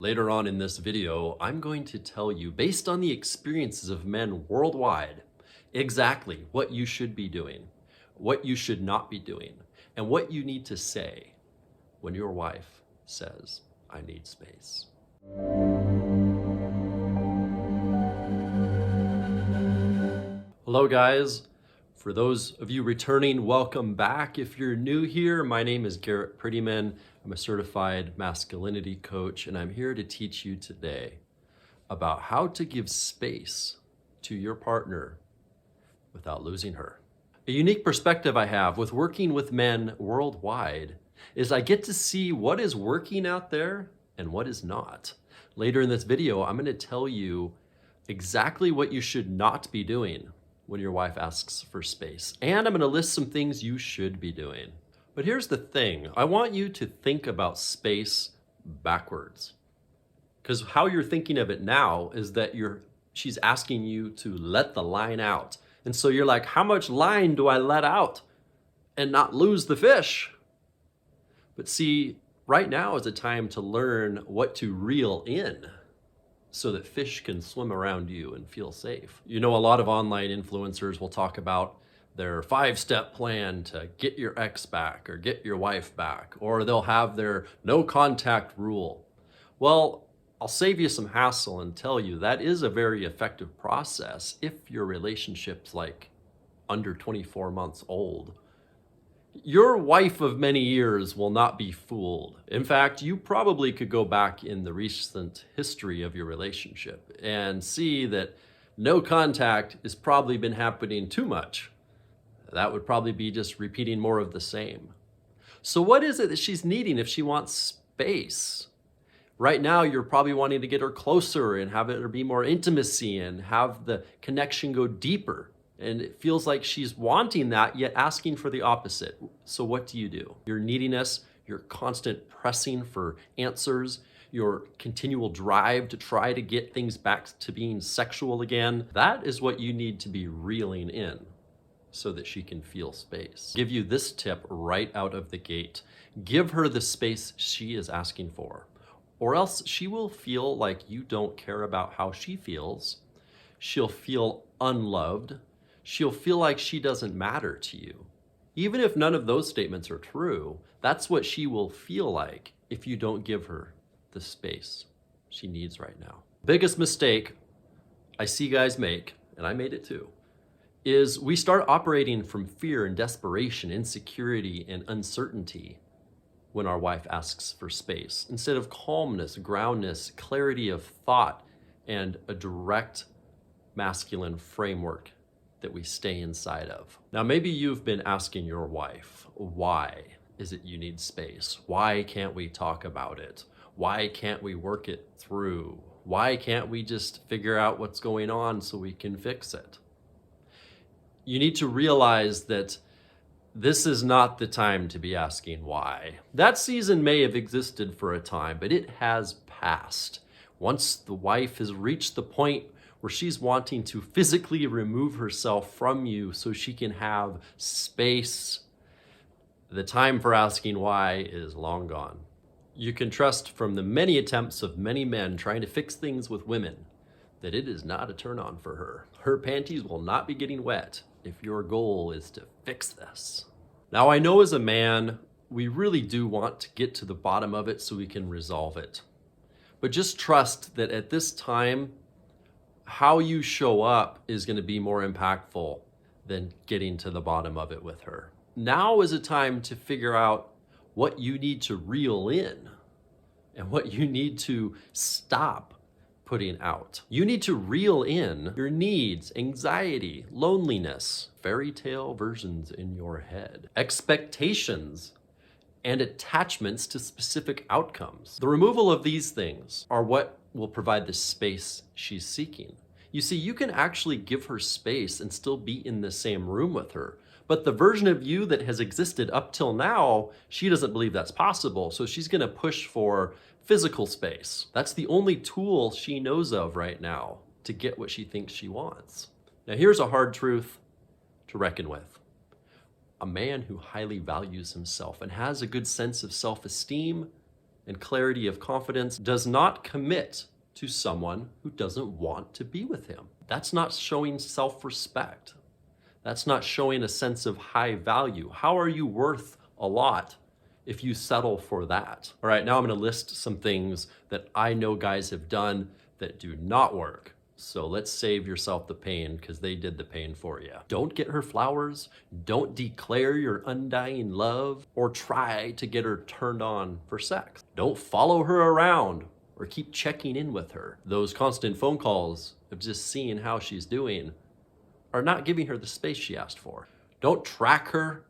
Later on in this video, I'm going to tell you, based on the experiences of men worldwide, exactly what you should be doing, what you should not be doing, and what you need to say when your wife says, "I need space." Hello, guys. For those of you returning, welcome back. If you're new here, my name is Garrett Prettyman. I'm a certified masculinity coach, and I'm here to teach you today about how to give space to your partner without losing her. A unique perspective I have with working with men worldwide is I get to see what is working out there and what is not. Later in this video, I'm going to tell you exactly what you should not be doing when your wife asks for space. And I'm going to list some things you should be doing. But here's the thing. I want you to think about space backwards. Because how you're thinking of it now is that she's asking you to let the line out. And so you're like, how much line do I let out and not lose the fish? But see, right now is a time to learn what to reel in so that fish can swim around you and feel safe. You know, a lot of online influencers will talk about their 5-step plan to get your ex back or get your wife back, or they'll have their no contact rule. Well, I'll save you some hassle and tell you that is a very effective process if your relationship's like under 24 months old. Your wife of many years will not be fooled. In fact, you probably could go back in the recent history of your relationship and see that no contact has probably been happening too much. That would probably be just repeating more of the same. So what is it that she's needing if she wants space? Right now, you're probably wanting to get her closer and have it be more intimacy and have the connection go deeper. And it feels like she's wanting that, yet asking for the opposite. So what do? Your neediness, your constant pressing for answers, your continual drive to try to get things back to being sexual again, that is what you need to be reeling in so that she can feel space. Give you this tip right out of the gate. Give her the space she is asking for, or else she will feel like you don't care about how she feels. She'll feel unloved. She'll feel like she doesn't matter to you. Even if none of those statements are true, that's what she will feel like if you don't give her the space she needs right now. Biggest mistake I see guys make, and I made it too, is we start operating from fear and desperation, insecurity and uncertainty when our wife asks for space, instead of calmness, groundness, clarity of thought, and a direct masculine framework that we stay inside of. Now, maybe you've been asking your wife, why is it you need space? Why can't we talk about it? Why can't we work it through? Why can't we just figure out what's going on so we can fix it? You need to realize that this is not the time to be asking why. That season may have existed for a time, but it has passed. Once the wife has reached the point where she's wanting to physically remove herself from you so she can have space, the time for asking why is long gone. You can trust from the many attempts of many men trying to fix things with women that it is not a turn on for her. Her panties will not be getting wet if your goal is to fix this. Now, I know as a man, we really do want to get to the bottom of it so we can resolve it. But just trust that at this time, how you show up is going to be more impactful than getting to the bottom of it with her. Now is a time to figure out what you need to reel in and what you need to stop putting out. You need to reel in your needs, anxiety, loneliness, fairy tale versions in your head, expectations, and attachments to specific outcomes. The removal of these things are what will provide the space she's seeking. You see, you can actually give her space and still be in the same room with her. But the version of you that has existed up till now, she doesn't believe that's possible. So she's going to push for physical space. That's the only tool she knows of right now to get what she thinks she wants. Now, here's a hard truth to reckon with. A man who highly values himself and has a good sense of self-esteem and clarity of confidence does not commit to someone who doesn't want to be with him. That's not showing self-respect. That's not showing a sense of high value. How are you worth a lot if you settle for that? All right, now I'm going to list some things that I know guys have done that do not work. So let's save yourself the pain because they did the pain for you. Don't get her flowers. Don't declare your undying love or try to get her turned on for sex. Don't follow her around or keep checking in with her. Those constant phone calls of just seeing how she's doing are not giving her the space she asked for. Don't track her.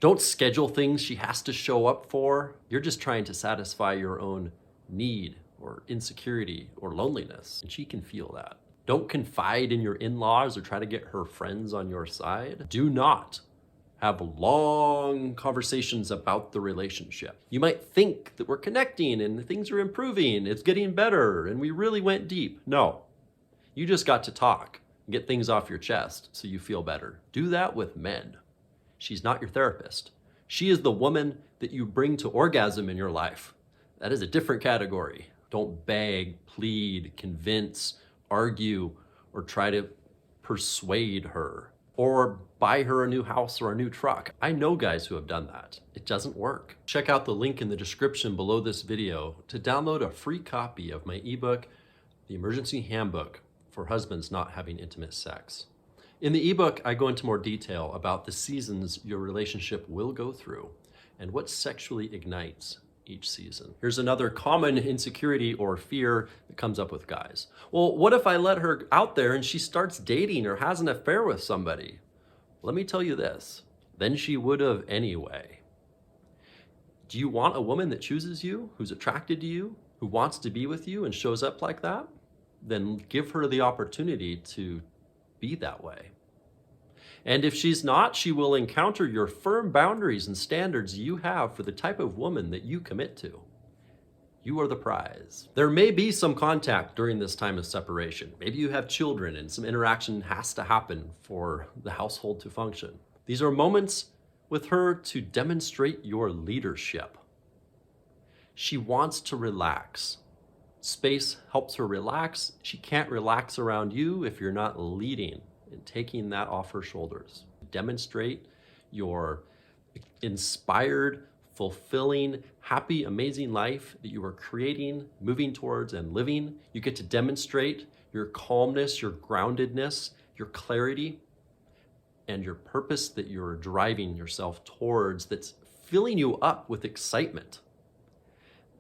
Don't schedule things she has to show up for. You're just trying to satisfy your own need or insecurity or loneliness, and she can feel that. Don't confide in your in-laws or try to get her friends on your side. Do not have long conversations about the relationship. You might think that we're connecting and things are improving, it's getting better, and we really went deep. No, you just got to talk. Get things off your chest so you feel better. Do that with men. She's not your therapist. She is the woman that you bring to orgasm in your life. That is a different category. Don't beg, plead, convince, argue, or try to persuade her or buy her a new house or a new truck. I know guys who have done that. It doesn't work. Check out the link in the description below this video to download a free copy of my ebook, The Emergency Handbook for Husbands Not Having Intimate Sex. In the ebook, I go into more detail about the seasons your relationship will go through and what sexually ignites each season. Here's another common insecurity or fear that comes up with guys. Well, what if I let her out there and she starts dating or has an affair with somebody? Let me tell you this, then she would have anyway. Do you want a woman that chooses you, who's attracted to you, who wants to be with you and shows up like that? Then give her the opportunity to be that way. And if she's not, she will encounter your firm boundaries and standards you have for the type of woman that you commit to. You are the prize. There may be some contact during this time of separation. Maybe you have children and some interaction has to happen for the household to function. These are moments with her to demonstrate your leadership. She wants to relax. Space helps her relax. She can't relax around you if you're not leading and taking that off her shoulders. Demonstrate your inspired, fulfilling, happy, amazing life that you are creating, moving towards, and living. You get to demonstrate your calmness, your groundedness, your clarity, and your purpose that you're driving yourself towards that's filling you up with excitement.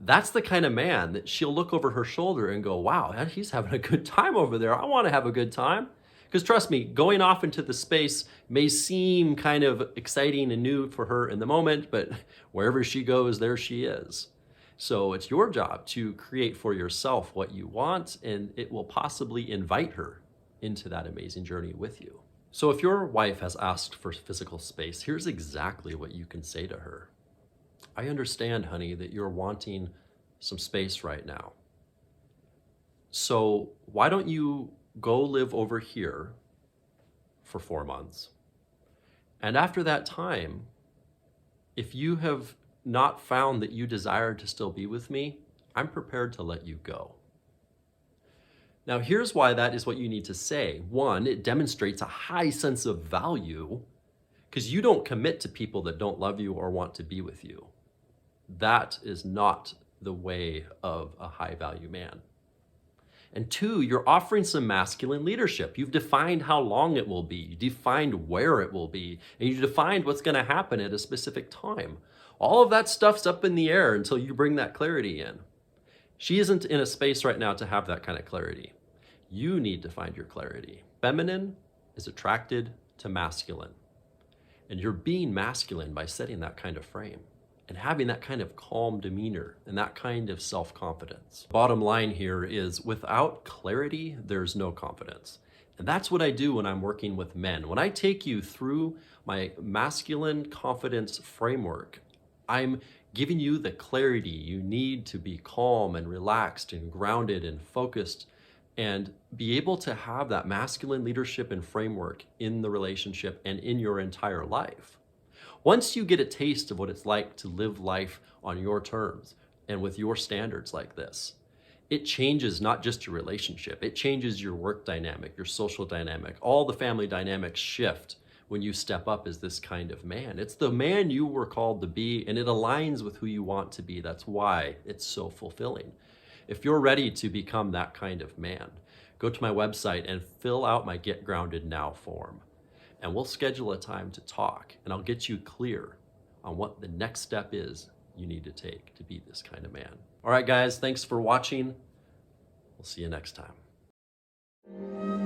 That's the kind of man that she'll look over her shoulder and go, wow, he's having a good time over there. I want to have a good time. Because trust me, going off into the space may seem kind of exciting and new for her in the moment, but wherever she goes, there she is. So it's your job to create for yourself what you want, and it will possibly invite her into that amazing journey with you. So if your wife has asked for physical space, here's exactly what you can say to her. I understand, honey, that you're wanting some space right now. So why don't you go live over here for 4 months? And after that time, if you have not found that you desire to still be with me, I'm prepared to let you go. Now, here's why that is what you need to say. One, it demonstrates a high sense of value because you don't commit to people that don't love you or want to be with you. That is not the way of a high value man. And two, you're offering some masculine leadership. You've defined how long it will be, you defined where it will be, and you defined what's going to happen at a specific time. All of that stuff's up in the air until you bring that clarity in. She isn't in a space right now to have that kind of clarity. You need to find your clarity. Feminine is attracted to masculine. And you're being masculine by setting that kind of frame and having that kind of calm demeanor and that kind of self-confidence. Bottom line here is without clarity, there's no confidence. And that's what I do when I'm working with men. When I take you through my masculine confidence framework, I'm giving you the clarity you need to be calm and relaxed and grounded and focused and be able to have that masculine leadership and framework in the relationship and in your entire life. Once you get a taste of what it's like to live life on your terms, and with your standards like this, it changes not just your relationship, it changes your work dynamic, your social dynamic, all the family dynamics shift when you step up as this kind of man. It's the man you were called to be, and it aligns with who you want to be. That's why it's so fulfilling. If you're ready to become that kind of man, go to my website and fill out my Get Grounded Now form. And we'll schedule a time to talk, and I'll get you clear on what the next step is you need to take to be this kind of man. All right, guys, thanks for watching. We'll see you next time.